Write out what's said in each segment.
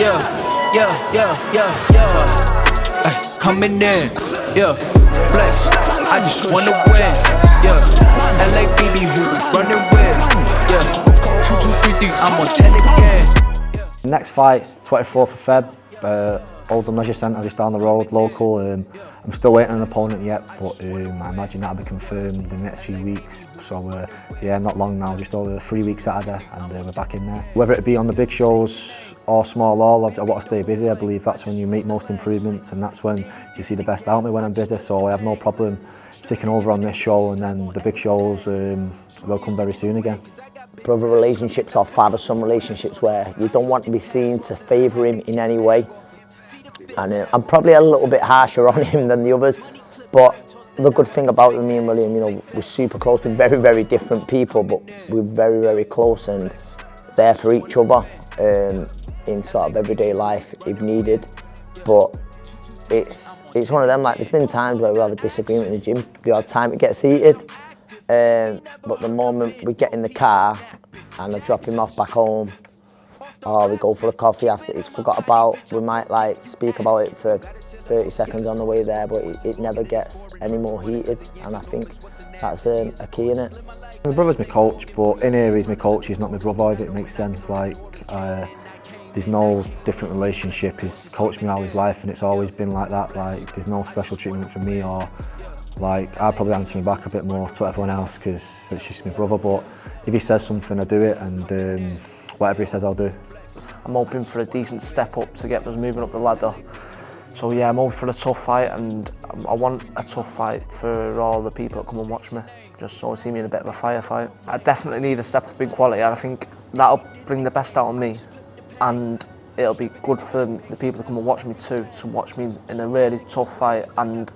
Ay, coming in, yeah. Flex, I just wanna win, yeah. LABB who running with, yeah. 2, 2, 3, 3, I'm on 10 again. Next fight's 24th of Feb, Oldham Leisure Centre, just down the road, local. I'm still waiting on an opponent yet, but I imagine that'll be confirmed in the next few weeks. So yeah, not long now, just over 3 weeks Saturday, and we're back in there. Whether it be on the big shows or small all, I want to stay busy. I believe that's when you make most improvements, and that's when you see the best out of me, when I'm busy. So I have no problem taking over on this show, and then the big shows will come very soon again. Brother relationships or father-son relationships where you don't want to be seen to favour him in any way. And I'm probably a little bit harsher on him than the others, but the good thing about me and William, you know, we're super close. We're very, very different people, but we're very, very close and there for each other in sort of everyday life if needed. But it's one of them, like, there's been times where we have a disagreement in the gym, the odd time it gets heated. But the moment we get in the car and I drop him off back home, or we go for a coffee after it's forgot about, we might like speak about it for 30 seconds on the way there, but it never gets any more heated, and I think that's a key in it. My brother's my coach, but in here he's my coach, he's not my brother, if it makes sense. Like, there's no different relationship. He's coached me all his life and it's always been like that. Like, there's no special treatment for me, or like, I'd probably answer me back a bit more to everyone else because it's just my brother, but if he says something I do it, and whatever he says I'll do. I'm hoping for a decent step up to get us moving up the ladder. So yeah, I'm hoping for a tough fight, and I want a tough fight for all the people that come and watch me, just so I see me in a bit of a firefight. I definitely need a step up in quality, and I think that'll bring the best out of me, and it'll be good for the people that come and watch me too, to watch me in a really tough fight. And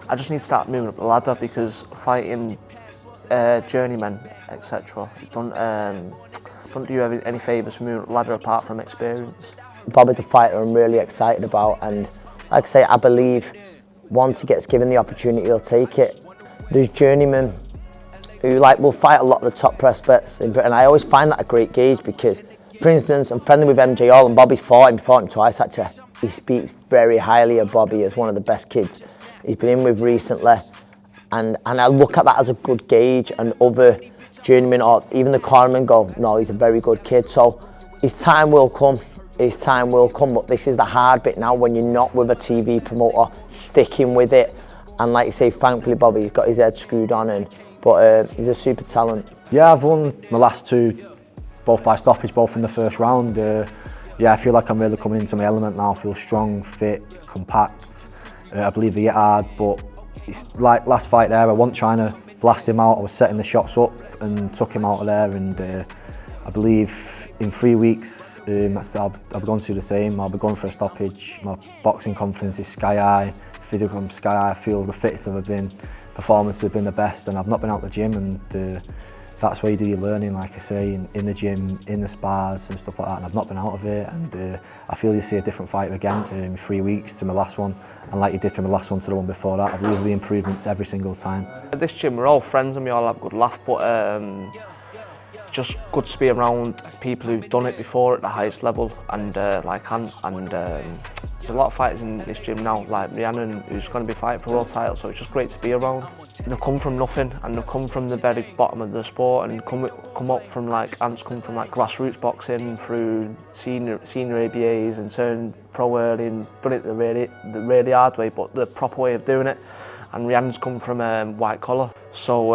I just need to start moving up the ladder, because fighting journeymen, etc., don't do you any favours for moving up the ladder apart from experience. Bobby's a fighter I'm really excited about, and like I say, I believe once he gets given the opportunity, he'll take it. There's journeymen who will fight a lot of the top prospects in Britain. I always find that a great gauge because, for instance, I'm friendly with MJ Hall, and Bobby's fought him twice actually. He speaks very highly of Bobby as one of the best kids he's been in with recently, and I look at that as a good gauge, and other journeymen or even the cornermen go, no, he's a very good kid. So his time will come, but this is the hard bit now when you're not with a TV promoter, sticking with it. And like you say, thankfully Bobby's got his head screwed on, but he's a super talent. Yeah, I've won my last two, both by stoppage, both in the first round. Yeah, I feel like I'm really coming into my element now. I feel strong, fit, compact. I believe he hit hard, but it's like last fight there, I wasn't trying to blast him out. I was setting the shots up and took him out of there, and I believe in 3 weeks I'll be going to do the same. I'll be going for a stoppage. My boxing confidence is sky high, physical I'm sky high. I feel the fittest I've ever been, performances have been the best, and I've not been out the gym, and that's where you do your learning, like I say, in the gym, in the spars and stuff like that, and I've not been out of it, and I feel you'll see a different fighter again in 3 weeks to my last one, and like you did from the last one to the one before that, I believe the improvements every single time. At this gym, we're all friends and we all have a good laugh, but just good to be around people who've done it before at the highest level, and there's a lot of fighters in this gym now, like Rhiannon, who's going to be fighting for world title, so it's just great to be around. They've come from nothing, and they've come from the very bottom of the sport, and come up from Ant's come from grassroots boxing through senior ABAs and turned pro early and done it the really hard way, but the proper way of doing it. And Rhiannon's come from white collar, so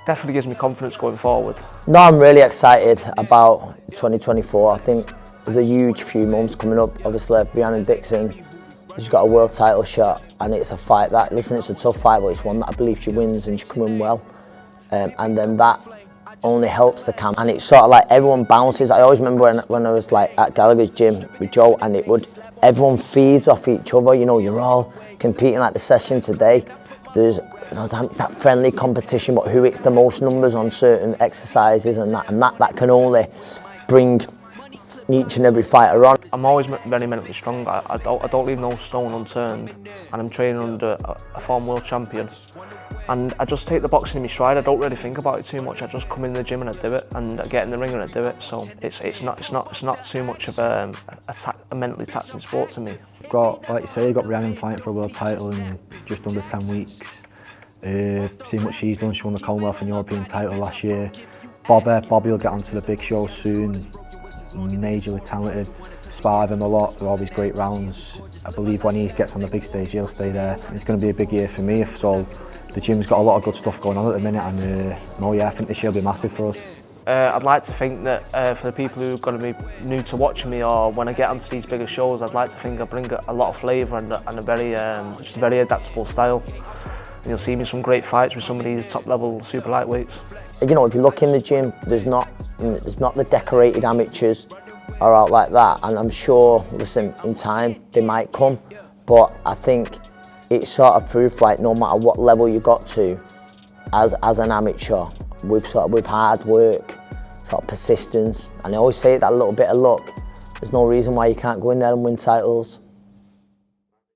definitely gives me confidence going forward. No, I'm really excited about 2024. I think there's a huge few months coming up. Obviously, Rhiannon Dixon, she's got a world title shot, and it's a fight that, listen, it's a tough fight, but it's one that I believe she wins, and she's coming well. And then that only helps the camp, and it's sort of like everyone bounces. I always remember when I was at Gallagher's gym with Joe, and everyone feeds off each other. You know, you're all competing like the session today. There's, it's that friendly competition, but who hits the most numbers on certain exercises, and that can only bring each and every fighter on. I'm always very mentally strong. I don't leave no stone unturned, and I'm training under a former world champion. And I just take the boxing in my stride. I don't really think about it too much. I just come in the gym and I do it, and I get in the ring and I do it. So it's not too much of a mentally taxing sport to me. Got, like you say, you got Rhiannon fighting for a world title in just under 10 weeks. Seeing what she's done, she won the Commonwealth and European title last year. Bobby will get onto the big show soon. Majorly talented, spar them a lot. They're always great rounds. I believe when he gets on the big stage, he'll stay there. It's going to be a big year for me. So the gym's got a lot of good stuff going on at the minute, and I think this year will be massive for us. I'd like to think that for the people who are going to be new to watching me, or when I get onto these bigger shows, I'd like to think I bring a lot of flavour and a very adaptable style. And you'll see me some great fights with some of these top level super lightweights. You know, if you look in the gym, there's not the decorated amateurs are out like that, and I'm sure, listen, in time they might come, but I think it's sort of proof, like, no matter what level you got to as an amateur, with hard work, sort of persistence, and I always say that a little bit of luck, there's no reason why you can't go in there and win titles.